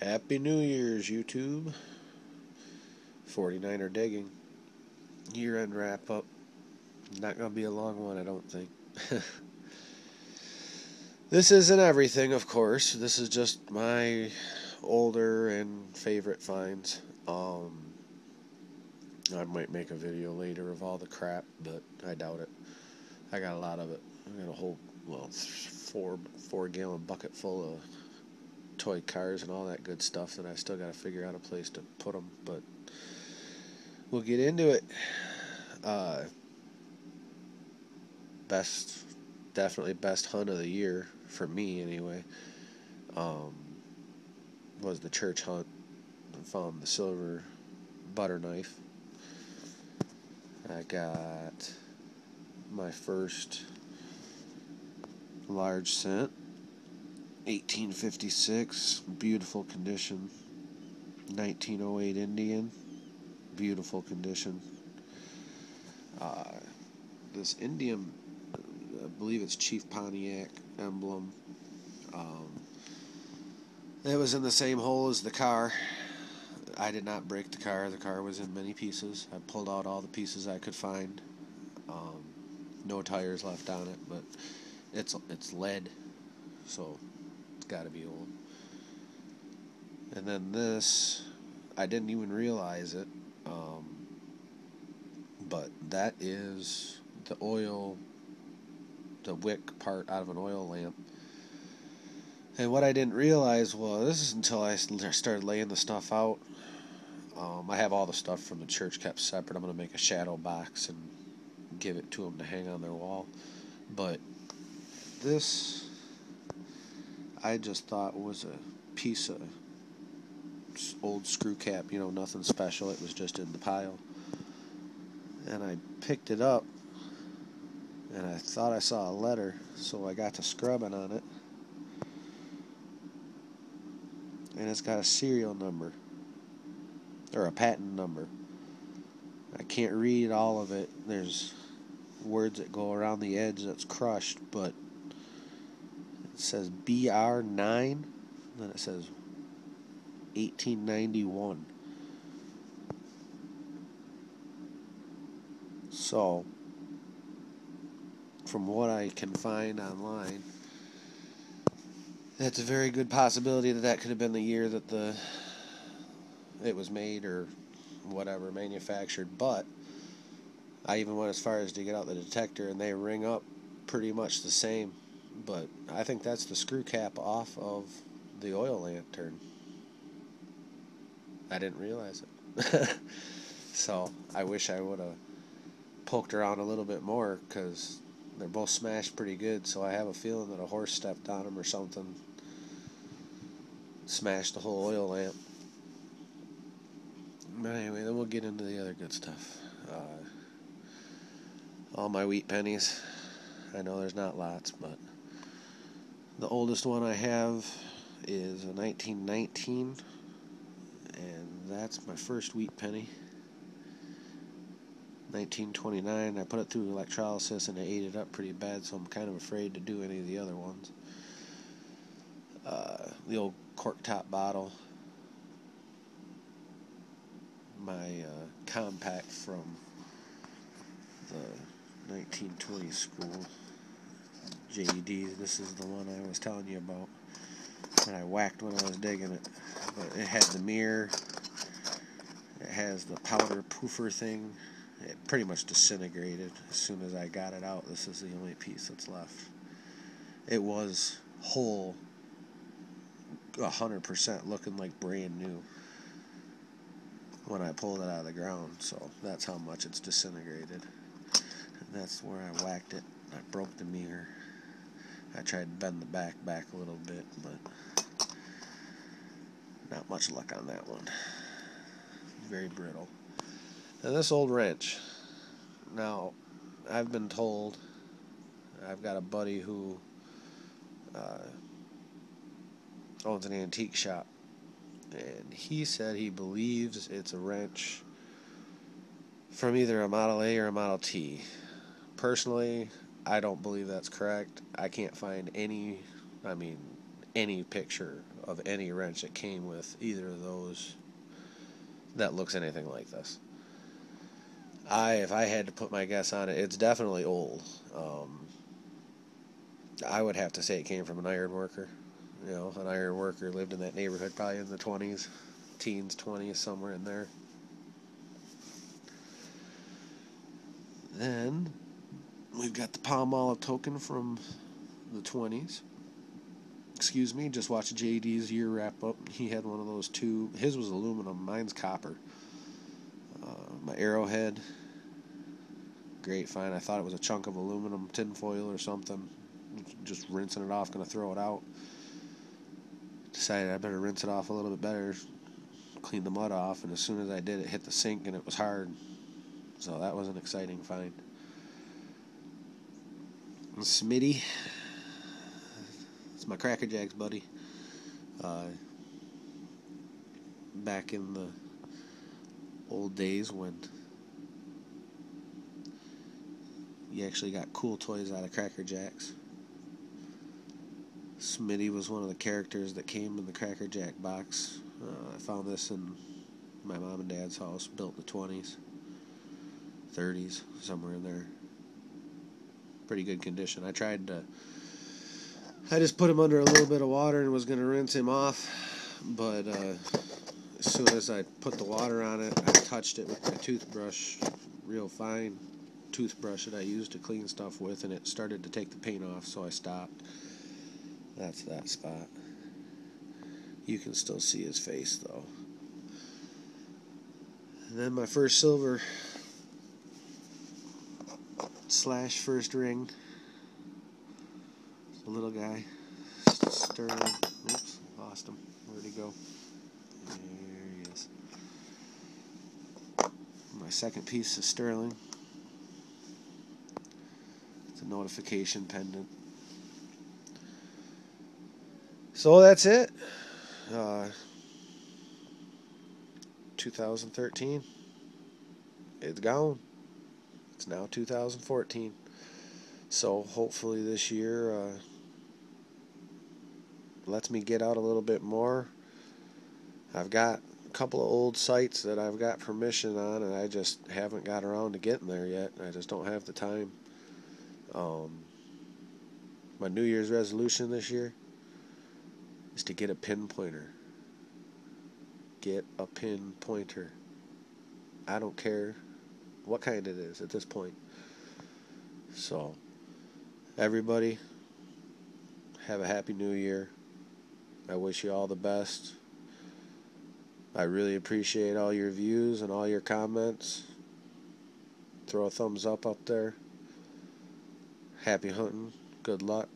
Happy New Year's, YouTube. 49er digging. Year-end wrap-up. Not going to be a long one, I don't think. This isn't everything, of course. This is just my older and favorite finds. I might make a video later of all the crap, but I doubt it. I got a lot of it. I got a whole, 4-gallon bucket full of toy cars and all that good stuff that I still got to figure out a place to put them, but we'll get into it. Definitely best hunt of the year for me anyway. Was the church hunt. I found the silver butter knife. I got my first large scent, 1856, beautiful condition. 1908 Indian, beautiful condition. This Indian, I believe it's Chief Pontiac emblem. It was in the same hole as the car. I did not break the car. The car was in many pieces. I pulled out all the pieces I could find. No tires left on it, but it's lead, so it's got to be old. And then this, I didn't even realize it, but that is the wick part out of an oil lamp. And what I didn't realize was, until I started laying the stuff out, I have all the stuff from the church kept separate. I'm going to make a shadow box and give it to them to hang on their wall. But this, I just thought was a piece of old screw cap, nothing special. It was just in the pile. And I picked it up, and I thought I saw a letter, so I got to scrubbing on it. And it's got a serial number, or a patent number. I can't read all of it. There's words that go around the edge that's crushed, but it says BR9, then it says 1891. So, from what I can find online, it's a very good possibility that could have been the year that it was made or whatever, manufactured. But I even went as far as to get out the detector, and they ring up pretty much the same. But I think that's the screw cap off of the oil lantern. I didn't realize it. So I wish I would have poked around a little bit more, because they're both smashed pretty good. So I have a feeling that a horse stepped on them or something, smashed the whole oil lamp. But anyway, then we'll get into the other good stuff. All my wheat pennies. I know there's not lots, but the oldest one I have is a 1919, and that's my first wheat penny. 1929, I put it through electrolysis and I ate it up pretty bad, so I'm kind of afraid to do any of the other ones. The old cork top bottle. My compact from the 1920 school. JED, this is the one I was telling you about that I whacked when I was digging it. But it had the mirror. It has the powder poofer thing. It pretty much disintegrated as soon as I got it out. This is the only piece that's left. It was whole, 100%, looking like brand new when I pulled it out of the ground. So that's how much it's disintegrated. And that's where I whacked it. I broke the mirror. I tried to bend the back a little bit, but not much luck on that one. Very brittle. And this old wrench. Now, I've been told, I've got a buddy who owns an antique shop, and he said he believes it's a wrench from either a Model A or a Model T. Personally, I don't believe that's correct. I can't find any picture of any wrench that came with either of those that looks anything like this. If I had to put my guess on it, it's definitely old. I would have to say it came from an iron worker. You know, an iron worker lived in that neighborhood probably in the 20s, teens, 20s, somewhere in there. Then we've got the Palmolive token from the 20s. Excuse me, just watched JD's year wrap up. He had one of those too. His was aluminum, mine's copper. My Arrowhead, great find. I thought it was a chunk of aluminum tinfoil or something. Just rinsing it off, gonna throw it out. Decided I better rinse it off a little bit better, clean the mud off, and as soon as I did, it hit the sink and it was hard. So that was an exciting find. And Smitty, it's my Cracker Jacks buddy. Back in the old days when you actually got cool toys out of Cracker Jacks. Smitty was one of the characters that came in the Cracker Jack box. I found this in my mom and dad's house, built in the 20s, 30s, somewhere in there. Pretty good condition. I just put him under a little bit of water and was going to rinse him off, but as soon as I put the water on it, I touched it with my toothbrush, real fine toothbrush that I used to clean stuff with, and it started to take the paint off, so I stopped. That's that spot. You can still see his face, though. And then my first silver / first ring. The little guy. Sterling. Oops, lost him. Where'd he go? There he is. My second piece is Sterling. It's a notification pendant. So that's it. 2013. It's gone. It's now 2014. So hopefully this year lets me get out a little bit more. I've got a couple of old sites that I've got permission on, and I just haven't got around to getting there yet. I just don't have the time. My New Year's resolution this year is to get a pinpointer. Get a pinpointer. I don't care what kind it is at this point. So, everybody, have a happy new year. I wish you all the best. I really appreciate all your views and all your comments. Throw a thumbs up there. Happy hunting. Good luck.